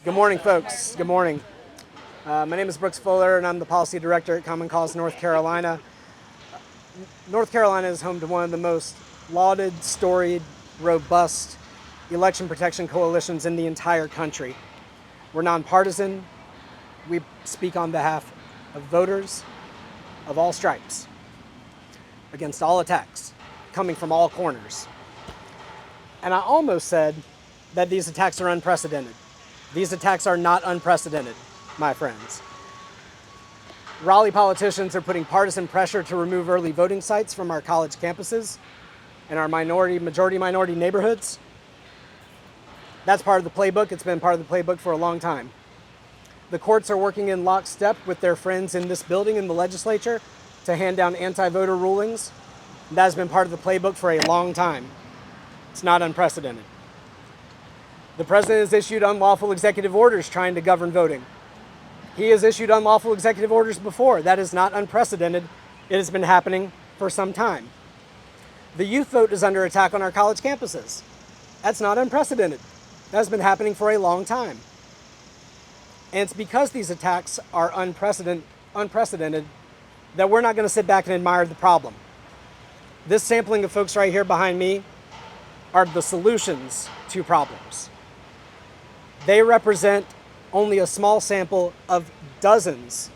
Good morning, folks. Good morning. My name is Brooks Fuller, and I'm the Policy Director at Common Cause North Carolina. North Carolina is home to one of the most lauded, storied, robust election protection coalitions in the entire country. We're nonpartisan. We speak on behalf of voters of all stripes, against all attacks, coming from all corners. And I almost said that these attacks are unprecedented. These attacks are not unprecedented, my friends. Raleigh politicians are putting partisan pressure to remove early voting sites from our college campuses and our majority minority neighborhoods. That's part of the playbook. It's been part of the playbook for a long time. The courts are working in lockstep with their friends in this building in the legislature to hand down anti-voter rulings. That has been part of the playbook for a long time. It's not unprecedented. The president has issued unlawful executive orders trying to govern voting. He has issued unlawful executive orders before. That is not unprecedented. It has been happening for some time. The youth vote is under attack on our college campuses. That's not unprecedented. That's been happening for a long time. And it's because these attacks are unprecedented that we're not going to sit back and admire the problem. This sampling of folks right here behind me are the solutions to problems. They represent only a small sample of dozens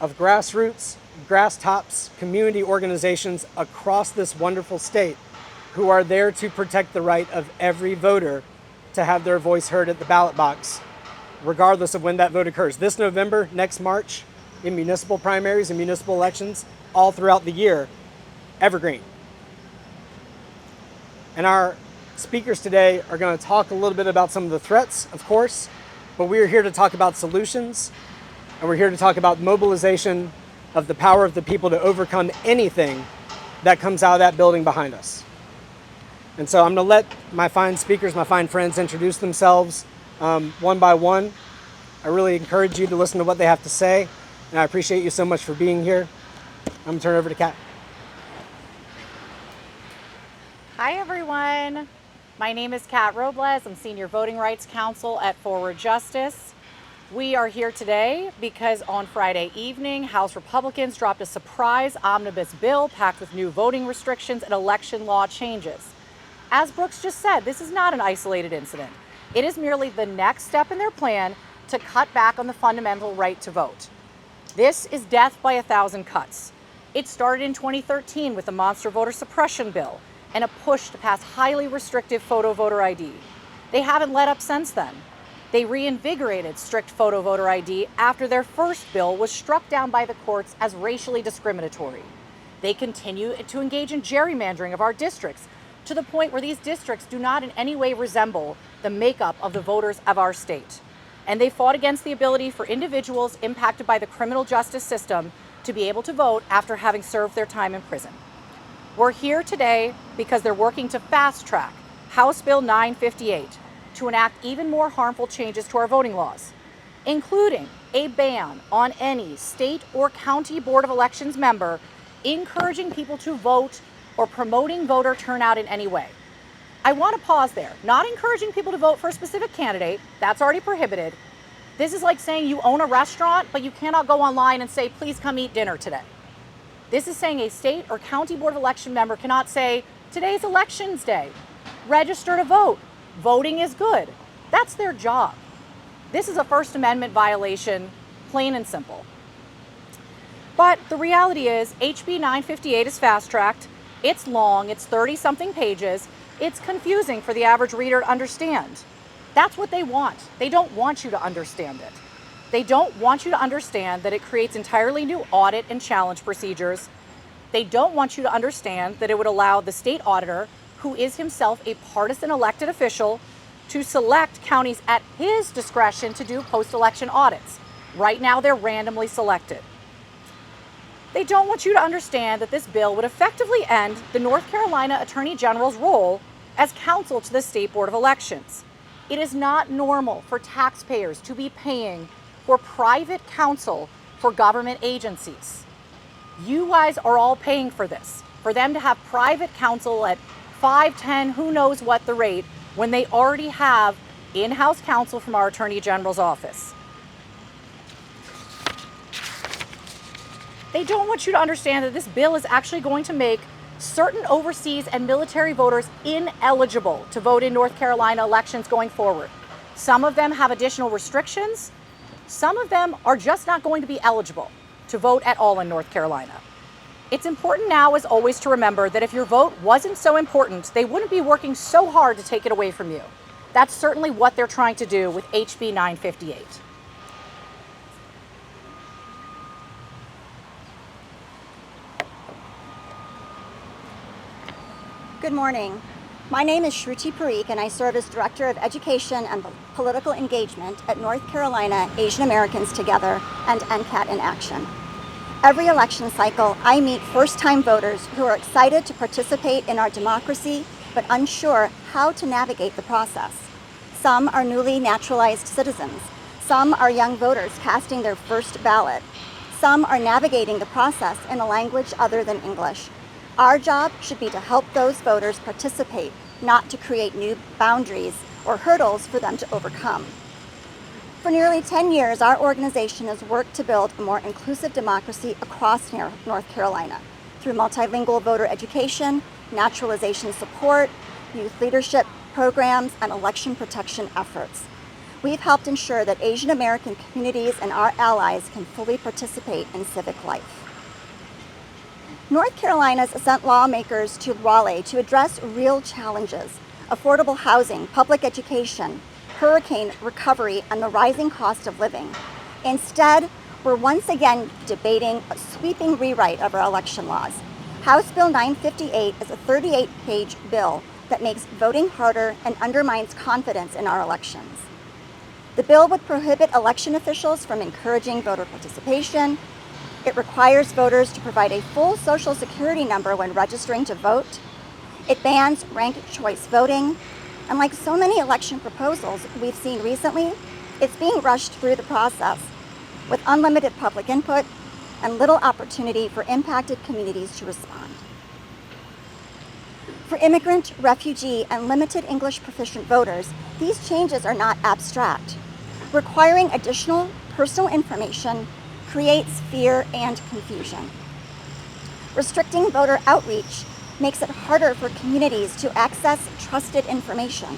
of grassroots, grass tops, community organizations across this wonderful state who are there to protect the right of every voter to have their voice heard at the ballot box, regardless of when that vote occurs. This November, next March, in municipal primaries and municipal elections, all throughout the year, evergreen. And our speakers today are going to talk a little bit about some of the threats, of course, but we are here to talk about solutions, and we're here to talk about mobilization of the power of the people to overcome anything that comes out of that building behind us. And so I'm going to let my fine speakers, my fine friends, introduce themselves one by one. I really encourage you to listen to what they have to say, and I appreciate you so much for being here. I'm going to turn it over to Kat. Hi, everyone. My name is Kat Robles. I'm Senior Voting Rights Counsel at Forward Justice. We are here today because on Friday evening, House Republicans dropped a surprise omnibus bill packed with new voting restrictions and election law changes. As Brooks just said, this is not an isolated incident. It is merely the next step in their plan to cut back on the fundamental right to vote. This is death by 1,000 cuts. It started in 2013 with the monster voter suppression bill and a push to pass highly restrictive photo voter ID. They haven't let up since then. They reinvigorated strict photo voter ID after their first bill was struck down by the courts as racially discriminatory. They continue to engage in gerrymandering of our districts to the point where these districts do not in any way resemble the makeup of the voters of our state. And they fought against the ability for individuals impacted by the criminal justice system to be able to vote after having served their time in prison. We're here today because they're working to fast track House Bill 958 to enact even more harmful changes to our voting laws, including a ban on any state or county board of elections member encouraging people to vote or promoting voter turnout in any way. I want to pause there. Not encouraging people to vote for a specific candidate, that's already prohibited. This is like saying you own a restaurant, but you cannot go online and say, please come eat dinner today. This is saying a state or county board of election member cannot say, today's elections day, register to vote. Voting is good. That's their job. This is a First Amendment violation, plain and simple. But the reality is HB 958 is fast-tracked. It's long, it's 30-something pages. It's confusing for the average reader to understand. That's what they want. They don't want you to understand it. They don't want you to understand that it creates entirely new audit and challenge procedures. They don't want you to understand that it would allow the state auditor, who is himself a partisan elected official, to select counties at his discretion to do post-election audits. Right now, they're randomly selected. They don't want you to understand that this bill would effectively end the North Carolina Attorney General's role as counsel to the State Board of Elections. It is not normal for taxpayers to be paying for private counsel for government agencies. You guys are all paying for this, for them to have private counsel at 5, 10, who knows what the rate, when they already have in-house counsel from our Attorney General's office. They don't want you to understand that this bill is actually going to make certain overseas and military voters ineligible to vote in North Carolina elections going forward. Some of them have additional restrictions. Some of them are just not going to be eligible to vote at all in North Carolina. It's important now, as always, to remember that if your vote wasn't so important, they wouldn't be working so hard to take it away from you. That's certainly what they're trying to do with HB 958. Good morning. My name is Shruti Parikh, and I serve as Director of Education and Political Engagement at North Carolina Asian Americans Together and NCAT in Action. Every election cycle, I meet first-time voters who are excited to participate in our democracy, but unsure how to navigate the process. Some are newly naturalized citizens. Some are young voters casting their first ballot. Some are navigating the process in a language other than English. Our job should be to help those voters participate, not to create new boundaries or hurdles for them to overcome. For nearly 10 years, our organization has worked to build a more inclusive democracy across North Carolina through multilingual voter education, naturalization support, youth leadership programs, and election protection efforts. We've helped ensure that Asian American communities and our allies can fully participate in civic life. North Carolina has sent lawmakers to Raleigh to address real challenges: affordable housing, public education, hurricane recovery, and the rising cost of living. Instead, we're once again debating a sweeping rewrite of our election laws. House Bill 958 is a 38-page bill that makes voting harder and undermines confidence in our elections. The bill would prohibit election officials from encouraging voter participation. It requires voters to provide a full Social Security number when registering to vote. It bans ranked choice voting. And like so many election proposals we've seen recently, it's being rushed through the process with unlimited public input and little opportunity for impacted communities to respond. For immigrant, refugee, and limited English proficient voters, these changes are not abstract. Requiring additional personal information creates fear and confusion. Restricting voter outreach makes it harder for communities to access trusted information.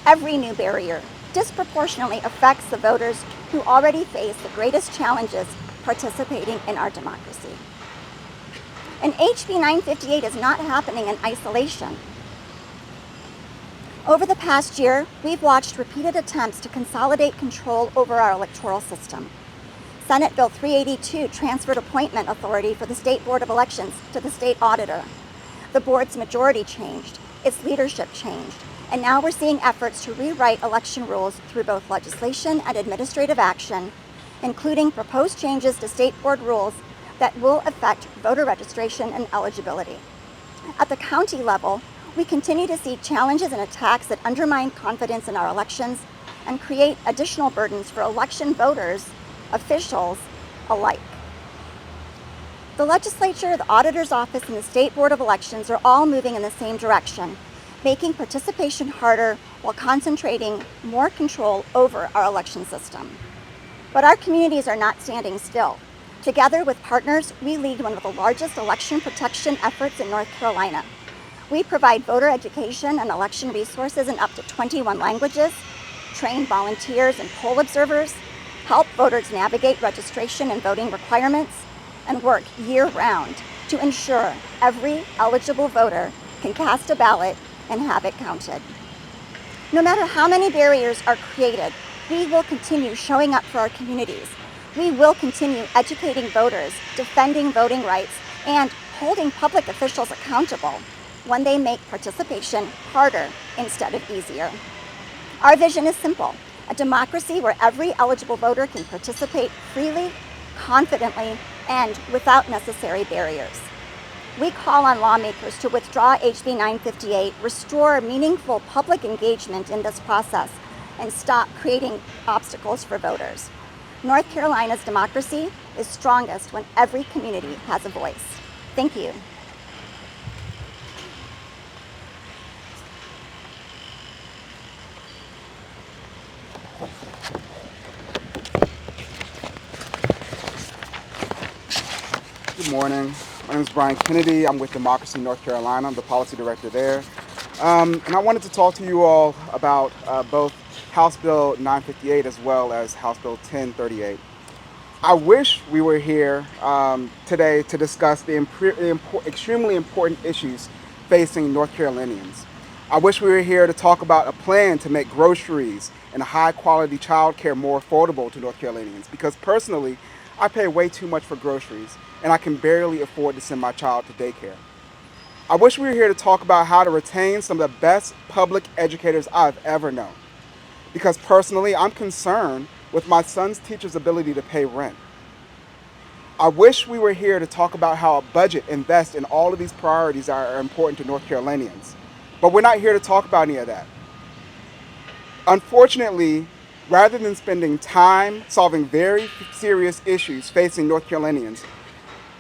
Every new barrier disproportionately affects the voters who already face the greatest challenges participating in our democracy. And HB 958 is not happening in isolation. Over the past year, we've watched repeated attempts to consolidate control over our electoral system. Senate Bill 382 transferred appointment authority for the State Board of Elections to the state auditor. The board's majority changed, its leadership changed, and now we're seeing efforts to rewrite election rules through both legislation and administrative action, including proposed changes to state board rules that will affect voter registration and eligibility. At the county level, we continue to see challenges and attacks that undermine confidence in our elections and create additional burdens for election voters, officials alike. The legislature, the auditor's office, and the State Board of Elections are all moving in the same direction, making participation harder while concentrating more control over our election system. But our communities are not standing still. Together with partners, we lead one of the largest election protection efforts in North Carolina. We provide voter education and election resources in up to 21 languages, train volunteers and poll observers, help voters navigate registration and voting requirements, and work year-round to ensure every eligible voter can cast a ballot and have it counted. No matter how many barriers are created, we will continue showing up for our communities. We will continue educating voters, defending voting rights, and holding public officials accountable when they make participation harder instead of easier. Our vision is simple: a democracy where every eligible voter can participate freely, confidently, and without necessary barriers. We call on lawmakers to withdraw HB 958, restore meaningful public engagement in this process, and stop creating obstacles for voters. North Carolina's democracy is strongest when every community has a voice. Thank you. Good morning. My name is Brian Kennedy. I'm with Democracy North Carolina. I'm the policy director there. And I wanted to talk to you all about both House Bill 958 as well as House Bill 1038. I wish we were here today to discuss the extremely important issues facing North Carolinians. I wish we were here to talk about a plan to make groceries and high quality childcare more affordable to North Carolinians, because personally, I pay way too much for groceries and I can barely afford to send my child to daycare. I wish we were here to talk about how to retain some of the best public educators I've ever known, because personally, I'm concerned with my son's teacher's ability to pay rent. I wish we were here to talk about how a budget invests in all of these priorities that are important to North Carolinians, but we're not here to talk about any of that. Unfortunately, rather than spending time solving very serious issues facing North Carolinians,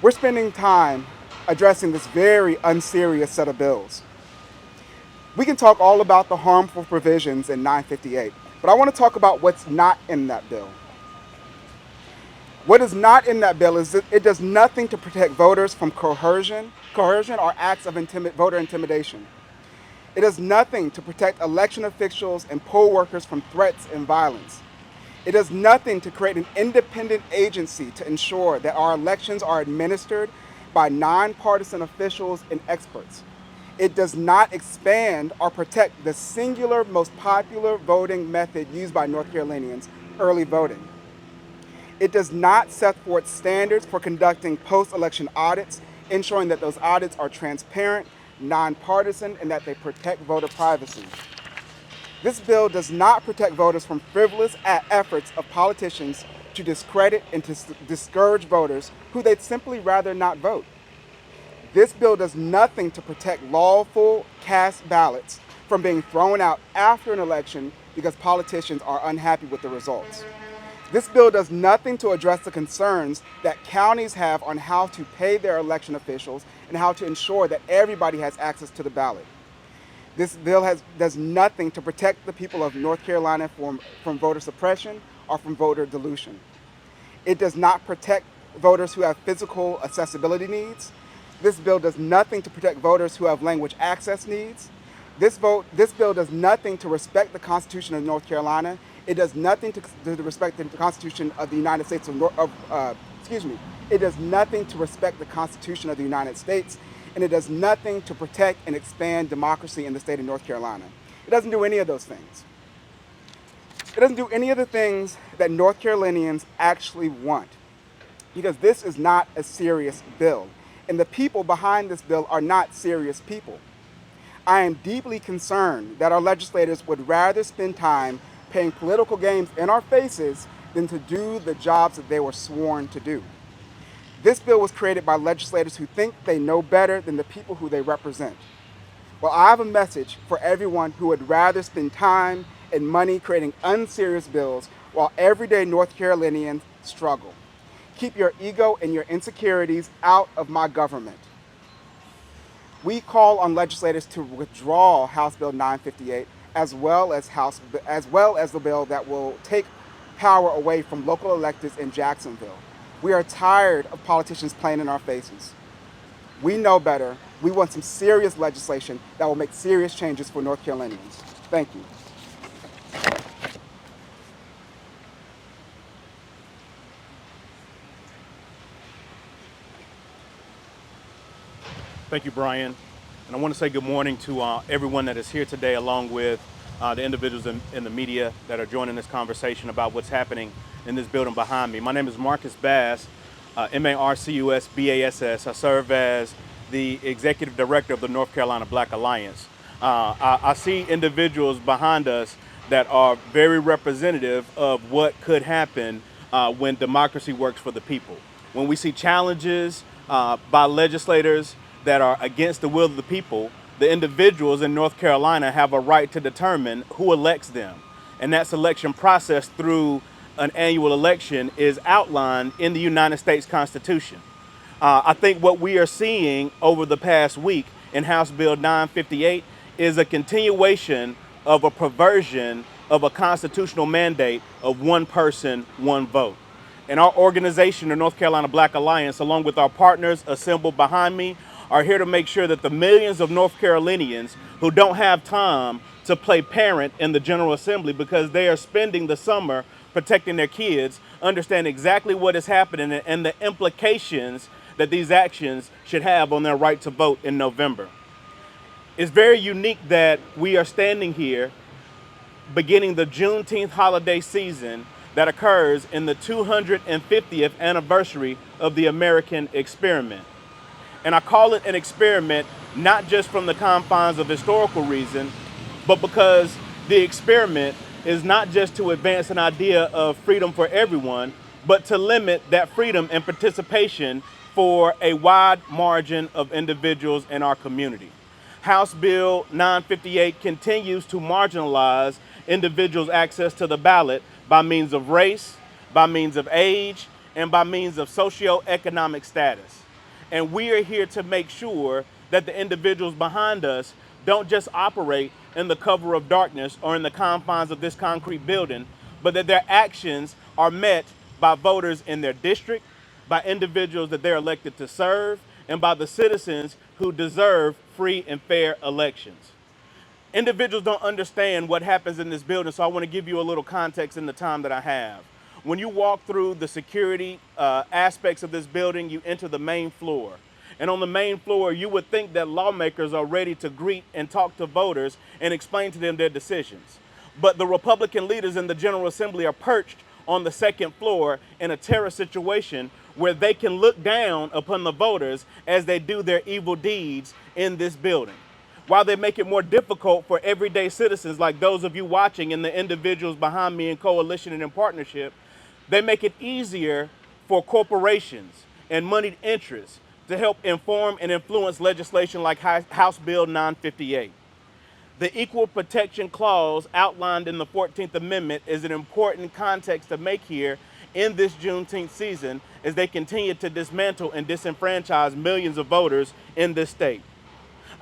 we're spending time addressing this very unserious set of bills. We can talk all about the harmful provisions in 958, but I want to talk about what's not in that bill. What is not in that bill is that it does nothing to protect voters from coercion or acts of voter intimidation. It does nothing to protect election officials and poll workers from threats and violence. It does nothing to create an independent agency to ensure that our elections are administered by nonpartisan officials and experts. It does not expand or protect the singular most popular voting method used by North Carolinians, early voting. It does not set forth standards for conducting post-election audits, ensuring that those audits are transparent, nonpartisan, and that they protect voter privacy. This bill does not protect voters from frivolous efforts of politicians to discredit and to discourage voters who they'd simply rather not vote. This bill does nothing to protect lawful cast ballots from being thrown out after an election because politicians are unhappy with the results. This bill does nothing to address the concerns that counties have on how to pay their election officials and how to ensure that everybody has access to the ballot. This bill does nothing to protect the people of North Carolina from voter suppression or from voter dilution. It does not protect voters who have physical accessibility needs. This bill does nothing to protect voters who have language access needs. This bill does nothing to respect the Constitution of North Carolina. It does nothing to respect the Constitution of the United States It does nothing to respect the Constitution of the United States, and it does nothing to protect and expand democracy in the state of North Carolina. It doesn't do any of those things. It doesn't do any of the things that North Carolinians actually want, because this is not a serious bill, and the people behind this bill are not serious people. I am deeply concerned that our legislators would rather spend time playing political games in our faces than to do the jobs that they were sworn to do. This bill was created by legislators who think they know better than the people who they represent. Well, I have a message for everyone who would rather spend time and money creating unserious bills while everyday North Carolinians struggle. Keep your ego and your insecurities out of my government. We call on legislators to withdraw House Bill 958 as well as the bill that will take power away from local electeds in Jacksonville. We are tired of politicians playing in our faces. We know better. We want some serious legislation that will make serious changes for North Carolinians. Thank you. Thank you, Brian. And I want to say good morning to everyone that is here today, along with the individuals in the media that are joining this conversation about what's happening in this building behind me. My name is Marcus Bass, Marcus-Bass. I serve as the Executive Director of the North Carolina Black Alliance. I see individuals behind us that are very representative of what could happen when democracy works for the people. When we see challenges by legislators that are against the will of the people, the individuals in North Carolina have a right to determine who elects them. And that selection process through an annual election is outlined in the United States Constitution. I think what we are seeing over the past week in House Bill 958 is a continuation of a perversion of a constitutional mandate of one person, one vote. And our organization, the North Carolina Black Alliance, along with our partners assembled behind me, are here to make sure that the millions of North Carolinians who don't have time to play parent in the General Assembly because they are spending the summer protecting their kids understand exactly what is happening and the implications that these actions should have on their right to vote in November. It's very unique that we are standing here beginning the Juneteenth holiday season that occurs in the 250th anniversary of the American experiment. And I call it an experiment not just from the confines of historical reason, but because the experiment is not just to advance an idea of freedom for everyone, but to limit that freedom and participation for a wide margin of individuals in our community. House Bill 958 continues to marginalize individuals' access to the ballot by means of race, by means of age, and by means of socioeconomic status. And we are here to make sure that the individuals behind us don't just operate in the cover of darkness or in the confines of this concrete building, but that their actions are met by voters in their district, by individuals that they're elected to serve, and by the citizens who deserve free and fair elections. Individuals don't understand what happens in this building, so I want to give you a little context in the time that I have. When you walk through the security aspects of this building, you enter the main floor. And on the main floor, you would think that lawmakers are ready to greet and talk to voters and explain to them their decisions. But the Republican leaders in the General Assembly are perched on the second floor in a terror situation where they can look down upon the voters as they do their evil deeds in this building. While they make it more difficult for everyday citizens like those of you watching and the individuals behind me in coalition and in partnership, they make it easier for corporations and moneyed interests to help inform and influence legislation like House Bill 958. The Equal Protection Clause outlined in the 14th Amendment is an important context to make here in this Juneteenth season as they continue to dismantle and disenfranchise millions of voters in this state.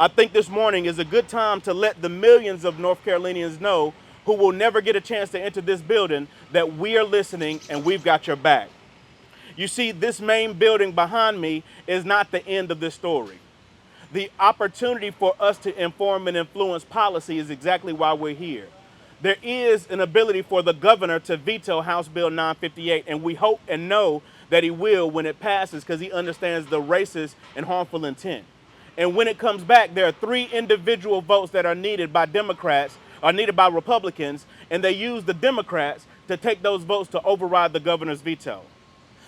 I think this morning is a good time to let the millions of North Carolinians know who will never get a chance to enter this building that we are listening and we've got your back. You see, this main building behind me is not the end of this story. The opportunity for us to inform and influence policy is exactly why we're here. There is an ability for the governor to veto House Bill 958, and we hope and know that he will when it passes because he understands the racist and harmful intent. And when it comes back, there are 3 individual votes that are needed by Democrats, are needed by Republicans, and they use the Democrats to take those votes to override the governor's veto.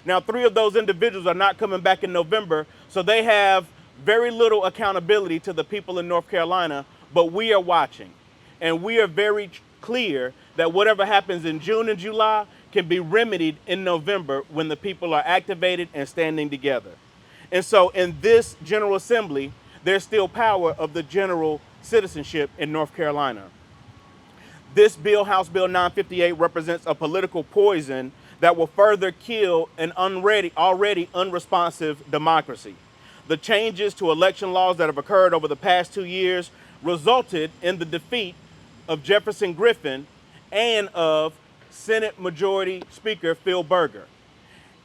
Now, 3 of those individuals are not coming back in November, so they have very little accountability to the people in North Carolina, but we are watching. And we are very clear that whatever happens in June and July can be remedied in November when the people are activated and standing together. And so in this General Assembly, there's still power of the general citizenship in North Carolina. This bill, House Bill 958, represents a political poison that will further kill an already unresponsive democracy. The changes to election laws that have occurred over the past 2 years resulted in the defeat of Jefferson Griffin and of Senate Majority Speaker Phil Berger.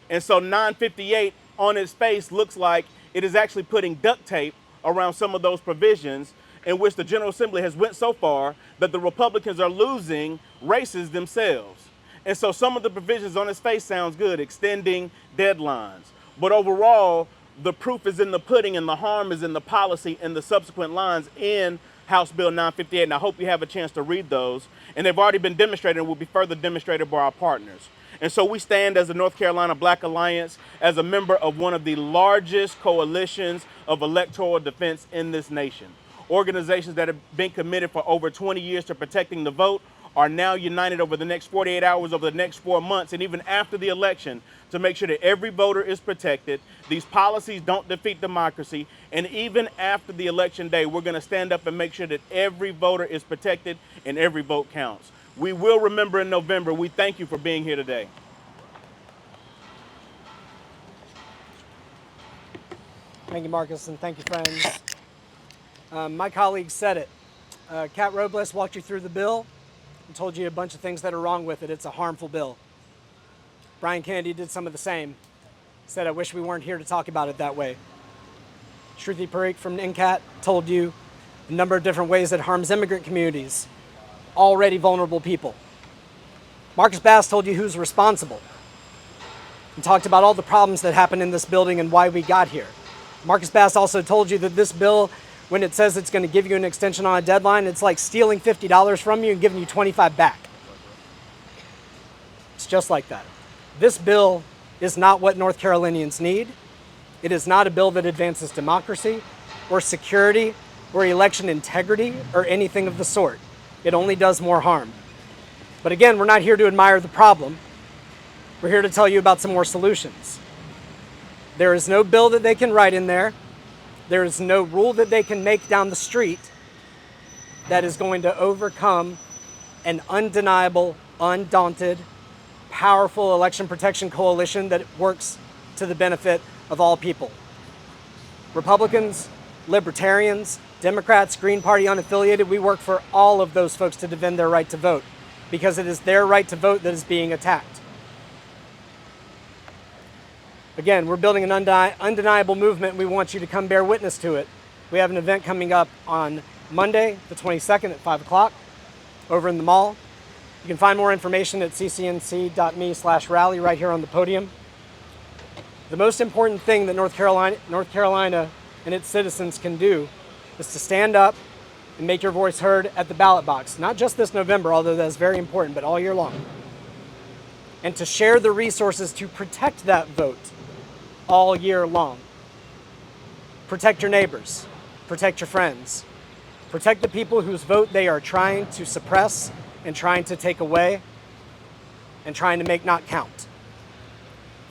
And so 958 on its face looks like it is actually putting duct tape around some of those provisions in which the General Assembly has went so far that the Republicans are losing races themselves. And so some of the provisions on its face sounds good, extending deadlines. But overall, the proof is in the pudding and the harm is in the policy and the subsequent lines in House Bill 958. And I hope you have a chance to read those. And they've already been demonstrated and will be further demonstrated by our partners. And so we stand as the North Carolina Black Alliance as a member of one of the largest coalitions of electoral defense in this nation. Organizations that have been committed for over 20 years to protecting the vote are now united over the next 48 hours, over the next 4 months, and even after the election to make sure that every voter is protected, these policies don't defeat democracy, and even after the election day, we're going to stand up and make sure that every voter is protected and every vote counts. We will remember in November. We thank you for being here today. Thank you, Marcus, and thank you, friends. My colleagues said it. Kat Robles walked you through the bill and told you a bunch of things that are wrong with it. It's a harmful bill. Brian Kennedy did some of the same. Said, I wish we weren't here to talk about it that way. Shruti Parikh from NCAT told you a number of different ways that harms immigrant communities, already vulnerable people. Marcus Bass told you who's responsible and talked about all the problems that happened in this building and why we got here. Marcus Bass also told you that this bill, when it says it's going to give you an extension on a deadline, it's like stealing $50 from you and giving you $25 back. It's just like that. This bill is not what North Carolinians need. It is not a bill that advances democracy or security or election integrity or anything of the sort. It only does more harm. But again, we're not here to admire the problem. We're here to tell you about some more solutions. There is no bill that they can write in there. There is no rule that they can make down the street that is going to overcome an undeniable, undaunted, powerful election protection coalition that works to the benefit of all people. Republicans, Libertarians, Democrats, Green Party unaffiliated, we work for all of those folks to defend their right to vote because it is their right to vote that is being attacked. Again, we're building an undeniable movement. We want you to come bear witness to it. We have an event coming up on Monday, the 22nd at 5 o'clock over in the mall. You can find more information at ccnc.me/rally right here on the podium. The most important thing that North Carolina and its citizens can do is to stand up and make your voice heard at the ballot box. Not just this November, although that's very important, but all year long. And to share the resources to protect that vote all year long. Protect your neighbors. Protect your friends. Protect the people whose vote they are trying to suppress and trying to take away and trying to make not count.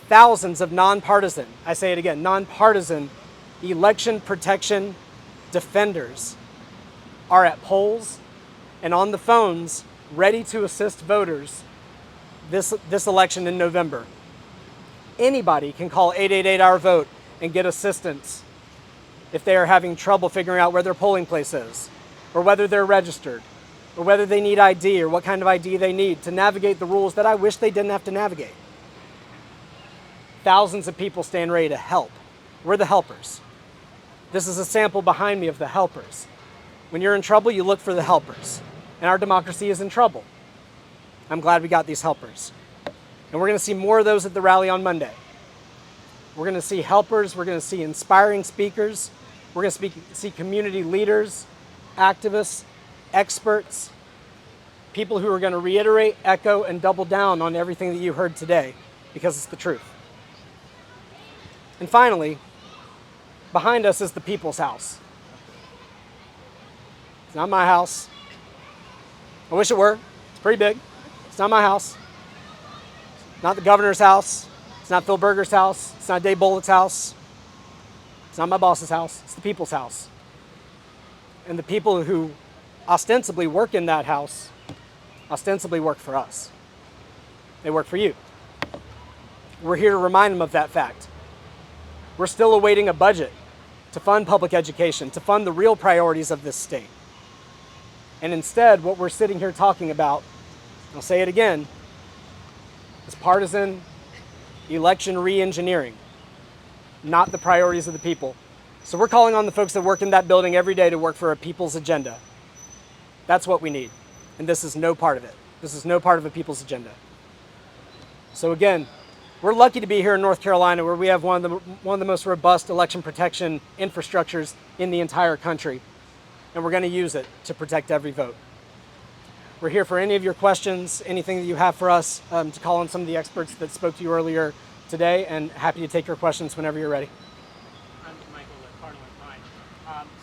Thousands of nonpartisan, I say it again, nonpartisan election protection defenders are at polls and on the phones ready to assist voters this election in November. Anybody can call 888-OUR-VOTE and get assistance if they are having trouble figuring out where their polling place is, or whether they're registered, or whether they need ID, or what kind of ID they need to navigate the rules that I wish they didn't have to navigate. Thousands of people stand ready to help. We're the helpers. This is a sample behind me of the helpers. When you're in trouble, you look for the helpers. And our democracy is in trouble. I'm glad we got these helpers. And we're going to see more of those at the rally on Monday. We're going to see helpers. We're going to see inspiring speakers. We're going to see community leaders, activists, experts, people who are going to reiterate, echo, and double down on everything that you heard today because it's the truth. And finally, behind us is the People's House. It's not my house. I wish it were. It's pretty big. It's not my house. It's not the governor's house. It's not Phil Berger's house. It's not Dave Bullett's house. It's not my boss's house. It's the people's house. And the people who ostensibly work in that house ostensibly work for us. They work for you. We're here to remind them of that fact. We're still awaiting a budget to fund public education, to fund the real priorities of this state. And instead, what we're sitting here talking about, I'll say it again, is partisan election re-engineering, not the priorities of the people. So we're calling on the folks that work in that building every day to work for a people's agenda. That's what we need. And this is no part of it. This is no part of a people's agenda. So again, we're lucky to be here in North Carolina where we have one of the most robust election protection infrastructures in the entire country. And we're going to use it to protect every vote. We're here for any of your questions, anything that you have for us, to call on some of the experts that spoke to you earlier today, and happy to take your questions whenever you're ready. I'm Michael at Cardinal and Pine.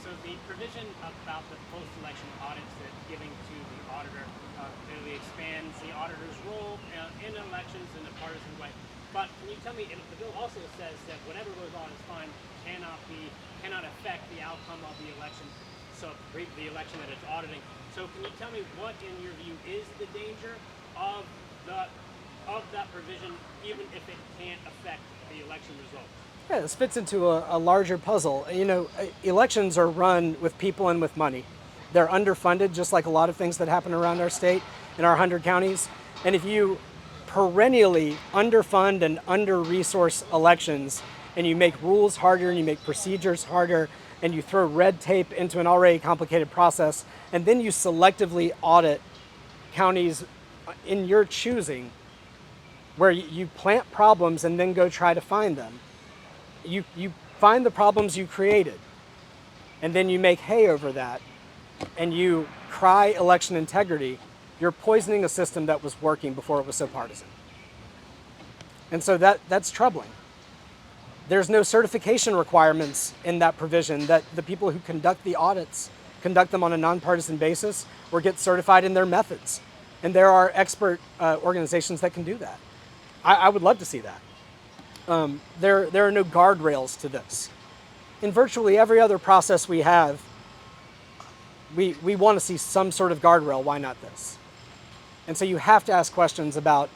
So the provision about the post-election audits that giving to the auditor clearly expands the auditor's role in elections in a partisan way. But can you tell me, if the bill also says that whatever goes on is fine, cannot affect the outcome of the election, so the election that it's auditing. So can you tell me what, in your view, is the danger of that provision, even if it can't affect the election results? Yeah, this fits into a larger puzzle. You know, elections are run with people and with money. They're underfunded, just like a lot of things that happen around our state in our 100 counties. And if you perennially underfund and under-resource elections, and you make rules harder and you make procedures harder and you throw red tape into an already complicated process, and then you selectively audit counties in your choosing, where you plant problems and then go try to find them. You find the problems you created, and then you make hay over that, and you cry election integrity. You're poisoning a system that was working before it was so partisan. And so that's troubling. There's no certification requirements in that provision that the people who conduct the audits conduct them on a nonpartisan basis or get certified in their methods. And there are expert organizations that can do that. I would love to see that. There are no guardrails to this. In virtually every other process we have, we want to see some sort of guardrail. Why not this? And so you have to ask questions about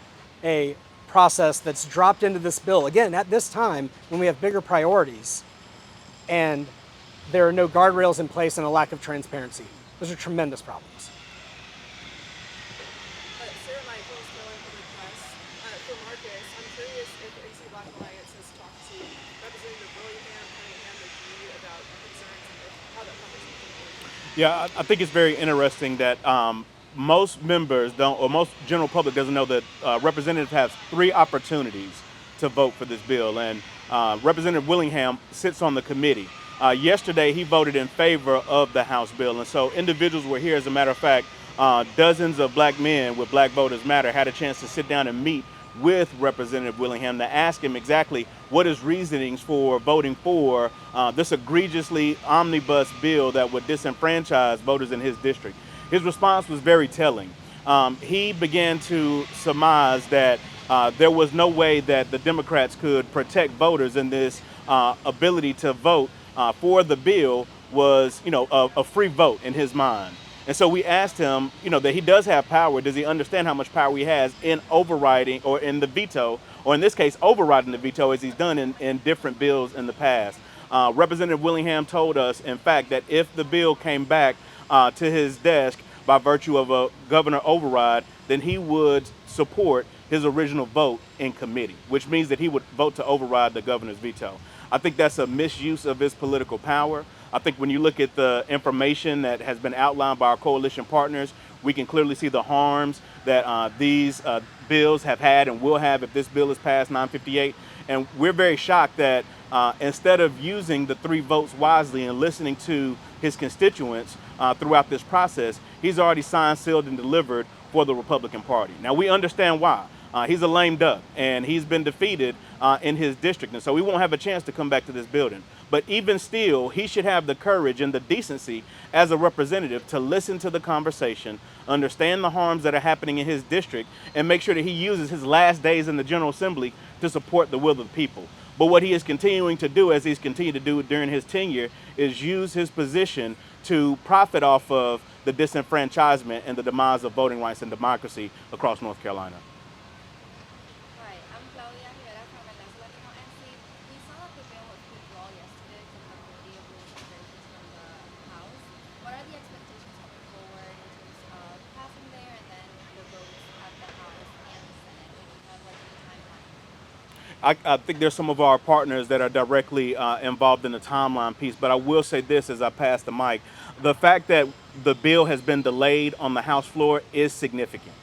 a process that's dropped into this bill, again, at this time when we have bigger priorities and there are no guardrails in place and a lack of transparency. Those are tremendous problems. Sarah Michaels, Carolina Public Press. For Marcus, I'm curious if AC Black Alliance has talked to Representative Willingham, Cunningham, McGee about concerns and how that conversation goes. Yeah, I think it's very interesting that most members don't, or most general public doesn't know that representatives have 3 opportunities to vote for this bill, and Representative Willingham sits on the committee. Yesterday, he voted in favor of the House bill, and so individuals were here. As a matter of fact, dozens of black men with Black Voters Matter had a chance to sit down and meet with Representative Willingham to ask him exactly what his reasonings for voting for this egregiously omnibus bill that would disenfranchise voters in his district. His response was very telling. He began to surmise that there was no way that the Democrats could protect voters, and this ability to vote for the bill was, a free vote in his mind. And so we asked him, that he does have power. Does he understand how much power he has in overriding or in the veto, or in this case, overriding the veto as he's done in different bills in the past? Representative Willingham told us, in fact, that if the bill came back to his desk by virtue of a governor override, then he would support his original vote in committee, which means that he would vote to override the governor's veto. I think that's a misuse of his political power. I think when you look at the information that has been outlined by our coalition partners, we can clearly see the harms that these bills have had and will have if this bill is passed 958. And we're very shocked that instead of using the 3 votes wisely and listening to his constituents throughout this process, he's already signed, sealed, and delivered for the Republican Party. Now, we understand why. He's a lame duck, and he's been defeated in his district, and so we won't have a chance to come back to this building. But even still, he should have the courage and the decency as a representative to listen to the conversation, understand the harms that are happening in his district, and make sure that he uses his last days in the General Assembly to support the will of the people. But what he is continuing to do, as he's continued to do during his tenure, is use his position to profit off of the disenfranchisement and the demise of voting rights and democracy across North Carolina. Hi, I'm Claudia Rivera from Enlace Latino NC. We saw that the bill was withdrawn yesterday from the Committee of Rules and Regulations from the House. What are the expectations moving forward in terms of passing there and then the votes at the House and the Senate? Do you have like a timeline? I think there's some of our partners that are directly involved in the timeline piece, but I will say this as I pass the mic. The fact that the bill has been delayed on the House floor is significant.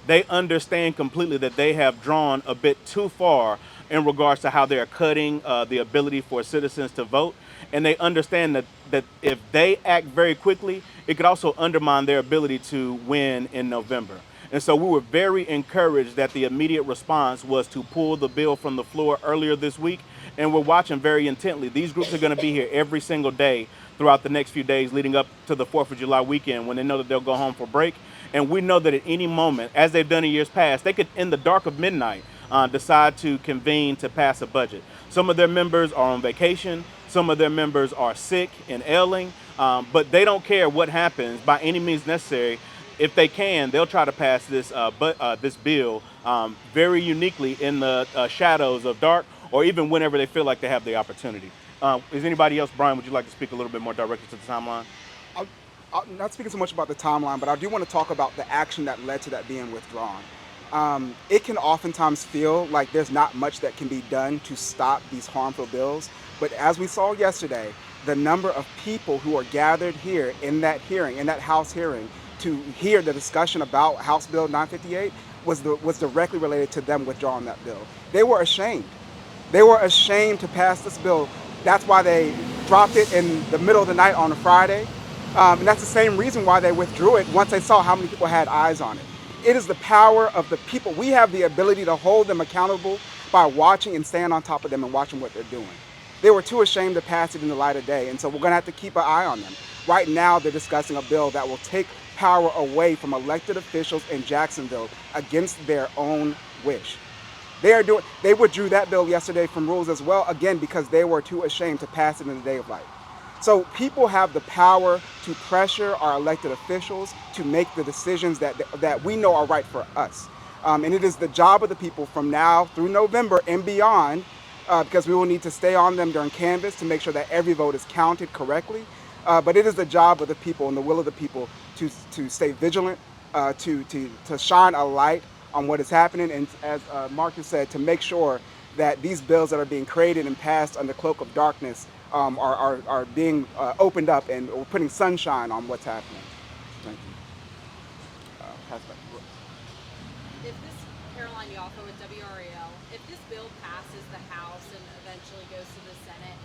They understand completely that they have drawn a bit too far in regards to how they're cutting the ability for citizens to vote. And they understand that if they act very quickly, it could also undermine their ability to win in November. And so we were very encouraged that the immediate response was to pull the bill from the floor earlier this week. And we're watching very intently. These groups are going to be here every single day throughout the next few days leading up to the 4th of July weekend, when they know that they'll go home for break. And we know that at any moment, as they've done in years past, they could, in the dark of midnight, decide to convene to pass a budget. Some of their members are on vacation. Some of their members are sick and ailing. But they don't care what happens by any means necessary. If they can, they'll try to pass this this bill very uniquely in the shadows of dark, or even whenever they feel like they have the opportunity. Is anybody else, Brian, would you like to speak a little bit more directly to the timeline? I'm not speaking so much about the timeline, but I do want to talk about the action that led to that being withdrawn. It can oftentimes feel like there's not much that can be done to stop these harmful bills. But as we saw yesterday, the number of people who are gathered here in that hearing, in that House hearing, to hear the discussion about House Bill 958 was directly related to them withdrawing that bill. They were ashamed. They were ashamed to pass this bill. That's why they dropped it in the middle of the night on a Friday. And that's the same reason why they withdrew it once they saw how many people had eyes on it. It is the power of the people. We have the ability to hold them accountable by watching and staying on top of them and watching what they're doing. They were too ashamed to pass it in the light of day, and so we're going to have to keep an eye on them. Right now, they're discussing a bill that will take power away from elected officials in Jacksonville against their own wish. They withdrew that bill yesterday from rules as well, again, because they were too ashamed to pass it in the day of light. So people have the power to pressure our elected officials to make the decisions that we know are right for us. And it is the job of the people from now through November and beyond, because we will need to stay on them during canvass to make sure that every vote is counted correctly. But it is the job of the people and the will of the people to stay vigilant, to shine a light on what is happening, and as Marcus said, to make sure that these bills that are being created and passed under cloak of darkness are being opened up, and we're putting sunshine on what's happening. Thank you. Pass back to Brooke. If this, Caroline Yalko with WRAL, if this bill passes the House and eventually goes to the Senate,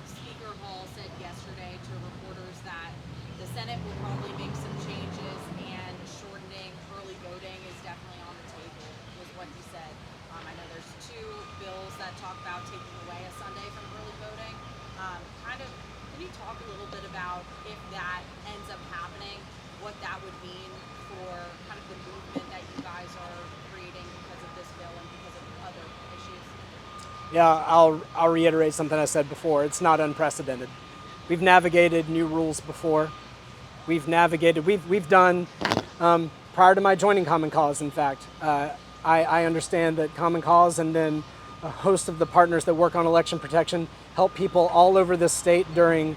Speaker Hall said yesterday to reporters that the Senate will probably make some changes and shortening early voting is definitely on the table, was what he said. I know there's two bills that talk about taking away a Sunday from early voting. Can you talk a little bit about if that ends up happening, what that would mean for kind of the movement that you guys are creating because of this bill and because of other issues? Yeah, I'll reiterate something I said before. It's not unprecedented. We've navigated new rules before. We've done, prior to my joining Common Cause, in fact, I understand that Common Cause and then a host of the partners that work on election protection help people all over the state during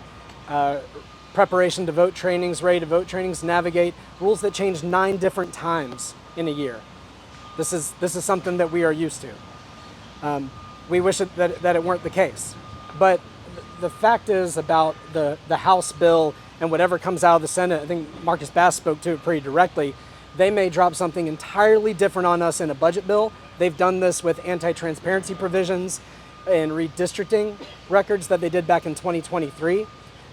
preparation to vote trainings, ready to vote trainings, navigate rules that change 9 different times in a year. This is something that we are used to. We wish that it weren't the case. But the fact is about the House bill and whatever comes out of the Senate, I think Marcus Bass spoke to it pretty directly. They may drop something entirely different on us in a budget bill. They've done this with anti-transparency provisions and redistricting records that they did back in 2023.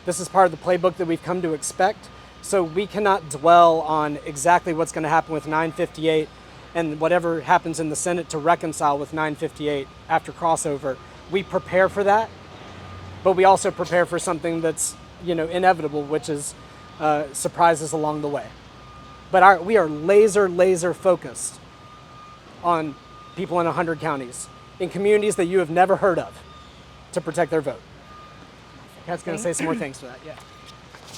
This is part of the playbook that we've come to expect. So we cannot dwell on exactly what's going to happen with 958 and whatever happens in the Senate to reconcile with 958 after crossover. We prepare for that, but we also prepare for something that's inevitable, which is surprises along the way. But we are laser focused on people in 100 counties, in communities that you have never heard of, to protect their vote. Kat's going to say some more things to that, yeah.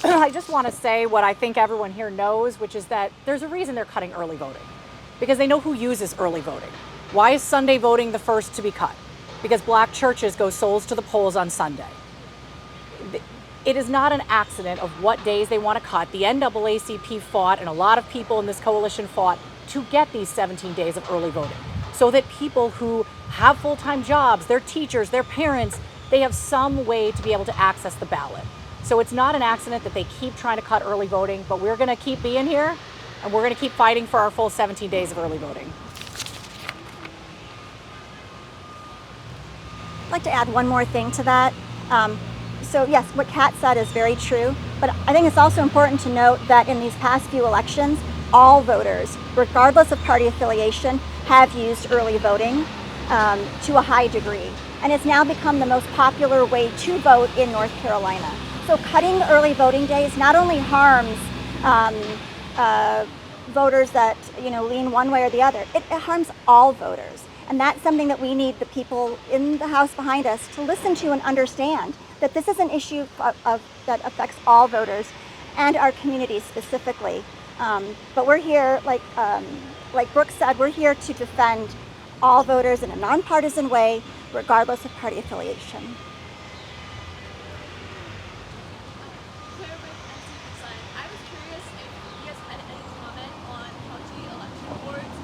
I just want to say what I think everyone here knows, which is that there's a reason they're cutting early voting, because they know who uses early voting. Why is Sunday voting the first to be cut? Because black churches go souls to the polls on Sunday. It is not an accident of what days they want to cut. The NAACP fought, and a lot of people in this coalition fought, to get these 17 days of early voting, so that people who have full-time jobs, their teachers, their parents, they have some way to be able to access the ballot. So it's not an accident that they keep trying to cut early voting, but we're going to keep being here, and we're going to keep fighting for our full 17 days of early voting. I'd like to add one more thing to that. So yes, what Kat said is very true, but I think it's also important to note that in these past few elections, all voters, regardless of party affiliation, have used early voting to a high degree. And it's now become the most popular way to vote in North Carolina. So cutting early voting days not only harms voters that lean one way or the other, it harms all voters. And that's something that we need the people in the House behind us to listen to and understand, that this is an issue that affects all voters and our community specifically. But we're here, like Brooke said, we're here to defend all voters in a nonpartisan way, regardless of party affiliation. Claire with NC Sun. I was curious if you guys had any comment on how the election boards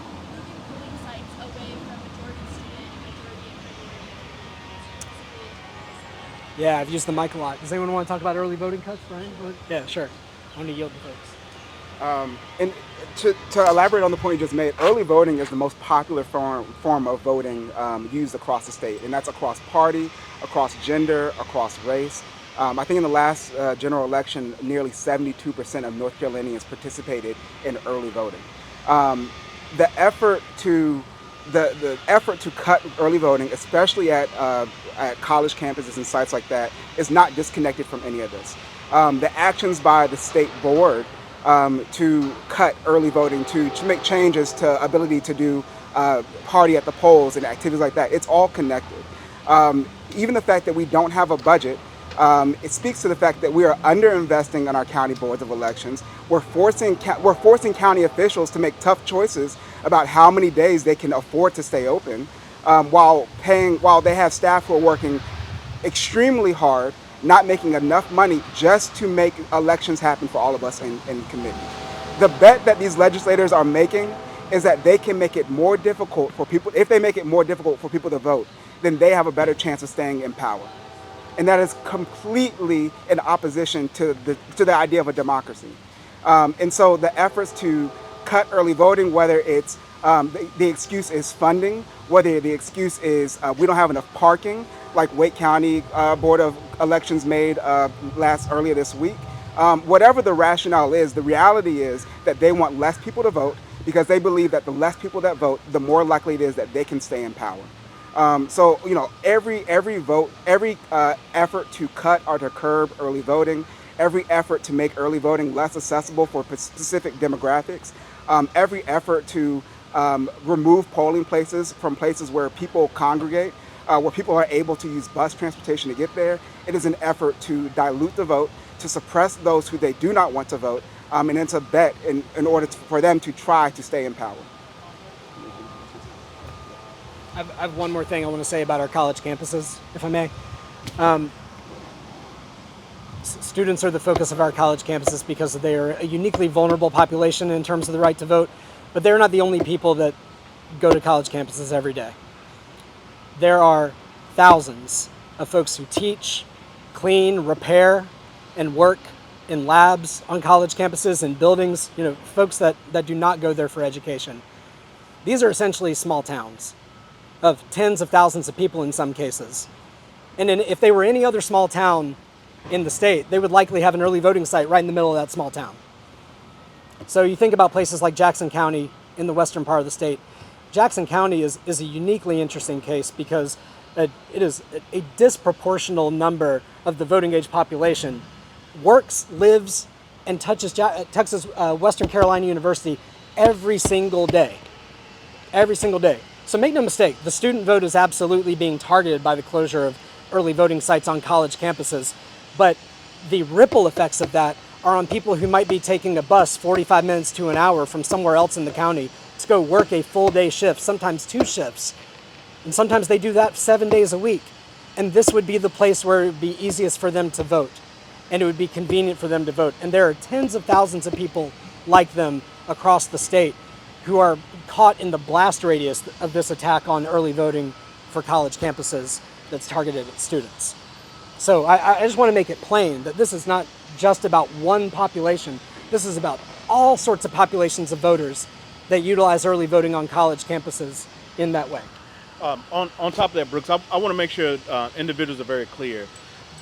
Yeah, I've used the mic a lot. Does anyone want to talk about early voting cuts, Brian? Yeah, sure. I'm going to yield to folks. And to elaborate on the point you just made, early voting is the most popular form of voting used across the state, and that's across party, across gender, across race. I think in the last general election, nearly 72% of North Carolinians participated in early voting. The effort to the effort to cut early voting, especially at college campuses and sites like that, is not disconnected from any of this. The actions by the state board to cut early voting, to make changes to ability to do party at the polls and activities like that, it's all connected. Even the fact that we don't have a budget, it speaks to the fact that we are underinvesting in our county boards of elections. We're forcing county officials to make tough choices about how many days they can afford to stay open, while they have staff who are working extremely hard, not making enough money just to make elections happen for all of us in committees. The bet that these legislators are making is that they can make it more difficult for people. If they make it more difficult for people to vote, then they have a better chance of staying in power. And that is completely in opposition to the idea of a democracy. And so the efforts to cut early voting, whether it's the excuse is funding, whether the excuse is we don't have enough parking, like Wake County Board of Elections made earlier this week. Whatever the rationale is, the reality is that they want less people to vote because they believe that the less people that vote, the more likely it is that they can stay in power. So every vote, every effort to cut or to curb early voting, every effort to make early voting less accessible for specific demographics, every effort to remove polling places from places where people congregate, where people are able to use bus transportation to get there. It is an effort to dilute the vote, to suppress those who they do not want to vote, and it's a bet in order for them to try to stay in power. I have one more thing I want to say about our college campuses, if I may. Students are the focus of our college campuses because they are a uniquely vulnerable population in terms of the right to vote, but they're not the only people that go to college campuses every day. There are thousands of folks who teach, clean, repair, and work in labs on college campuses and buildings, folks that do not go there for education. These are essentially small towns of tens of thousands of people in some cases. And if they were any other small town in the state, they would likely have an early voting site right in the middle of that small town. So you think about places like Jackson County in the western part of the state. Jackson County is a uniquely interesting case because it is a disproportional number of the voting age population works, lives, and touches Texas Western Carolina University every single day. Every single day. So make no mistake, the student vote is absolutely being targeted by the closure of early voting sites on college campuses. But the ripple effects of that are on people who might be taking a bus 45 minutes to an hour from somewhere else in the county to go work a full day shift, sometimes 2 shifts. And sometimes they do that 7 days a week. And this would be the place where it would be easiest for them to vote. And it would be convenient for them to vote. And there are tens of thousands of people like them across the state who are caught in the blast radius of this attack on early voting for college campuses that's targeted at students. So I just want to make it plain that this is not just about one population. This is about all sorts of populations of voters that utilize early voting on college campuses in that way. On top of that, Brooks, I want to make sure individuals are very clear.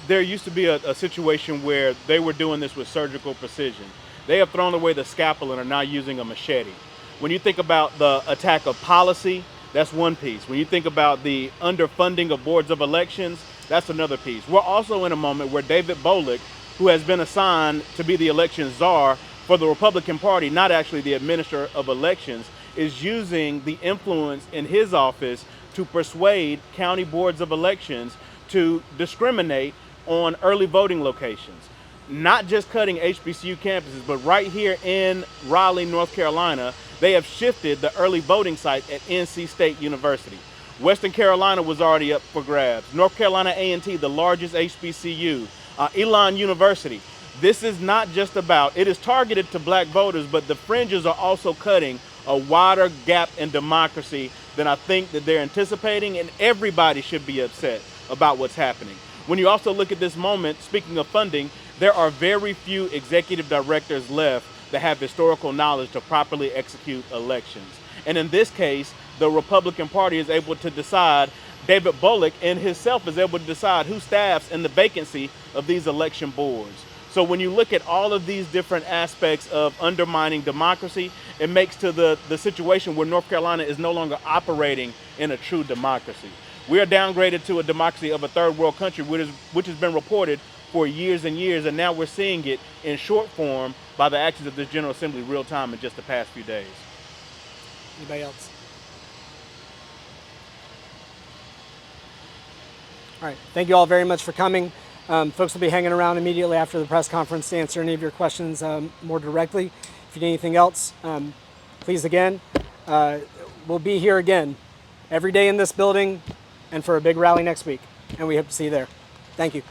There used to be a situation where they were doing this with surgical precision. They have thrown away the scalpel and are now using a machete. When you think about the attack of policy, that's one piece. When you think about the underfunding of boards of elections, that's another piece. We're also in a moment where David Bolick, who has been assigned to be the election czar for the Republican Party, not actually the administrator of elections, is using the influence in his office to persuade county boards of elections to discriminate on early voting locations. Not just cutting HBCU campuses, but right here in Raleigh, North Carolina, they have shifted the early voting site at NC State University. Western Carolina was already up for grabs. North Carolina A&T, the largest HBCU. Elon University. This is not just about, it is targeted to black voters, but the fringes are also cutting a wider gap in democracy than I think that they're anticipating, and everybody should be upset about what's happening. When you also look at this moment, speaking of funding, there are very few executive directors left that have historical knowledge to properly execute elections. And in this case, the Republican Party is able to decide, David Bullock and himself is able to decide who staffs in the vacancy of these election boards. So when you look at all of these different aspects of undermining democracy, it makes to the situation where North Carolina is no longer operating in a true democracy. We are downgraded to a democracy of a third world country, which has been reported for years and years, and now we're seeing it in short form by the actions of this General Assembly real time in just the past few days. Anybody else? All right, thank you all very much for coming. Folks will be hanging around immediately after the press conference to answer any of your questions more directly. If you need anything else, please again, we'll be here again every day in this building and for a big rally next week, and we hope to see you there. Thank you.